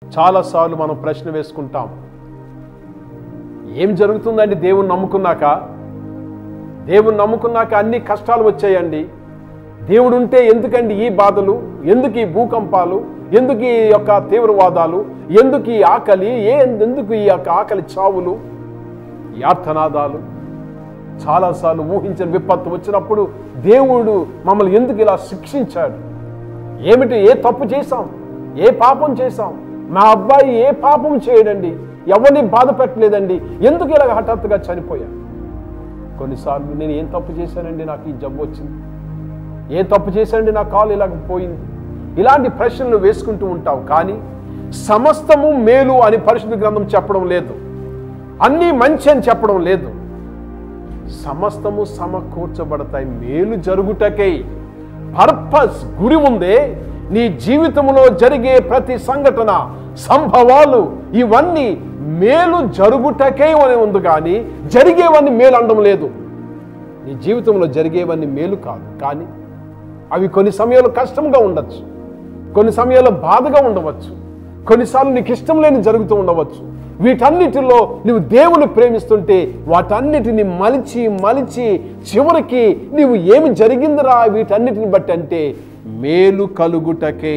చాలాసార్లు మనం ప్రశ్న వేసుకుంటాం, ఏం జరుగుతుందండి దేవుని నమ్ముకున్నాక? దేవుని నమ్ముకున్నాక అన్ని కష్టాలు వచ్చాయండి. దేవుడు ఉంటే ఎందుకండి ఈ బాధలు, ఎందుకు ఈ భూకంపాలు, ఎందుకు ఈ యొక్క తీవ్రవాదాలు, ఎందుకు ఈ ఆకలి, ఎందుకు ఈ యొక్క ఆకలి చావులు, ఈ ఆర్తనాదాలు? చాలాసార్లు ఊహించిన విపత్తు వచ్చినప్పుడు దేవుడు మమ్మల్ని ఎందుకు ఇలా శిక్షించాడు? ఏమిటి, ఏ తప్పు చేశాం, ఏ పాపం చేశాం? మా అబ్బాయి ఏ పాపం చేయడండి, ఎవరిని బాధ పెట్టలేదండి, ఎందుకు ఇలాగ హఠాత్తుగా చనిపోయాడు? కొన్నిసార్లు నేను ఏం తప్పు చేశానండి, నాకు ఈ జబ్బు వచ్చింది, ఏ తప్పు చేశానండి, నా కాలు ఇలాగ పోయింది, ఇలాంటి ప్రశ్నలు వేసుకుంటూ ఉంటావు. కానీ సమస్తము మేలు అని పరిశుద్ధ గ్రంథం చెప్పడం లేదు, అన్నీ మంచి అని చెప్పడం లేదు. సమస్తము సమకూర్చబడతాయి మేలు జరుగుటకై. పర్పస్, గురి ఉందే. నీ జీవితంలో జరిగే ప్రతి సంఘటన, సంభవాలు ఇవన్నీ మేలు జరుగుటకే అని ఉంది, కానీ జరిగేవన్నీ మేలు అనడం లేదు. నీ జీవితంలో జరిగేవన్నీ మేలు కాదు, కానీ అవి కొన్ని సమయాల్లో కష్టంగా ఉండొచ్చు, కొన్ని సమయాల్లో బాధగా ఉండవచ్చు, కొన్నిసార్లు నీకు ఇష్టం లేని జరుగుతూ ఉండవచ్చు. వీటన్నిటిలో నువ్వు దేవుని ప్రేమిస్తుంటే వాటన్నిటిని మలిచి మలిచి చివరికి నీవు ఏమి జరిగిందిరా వీటన్నిటిని బట్టి అంటే మేలు కలుగుటకే.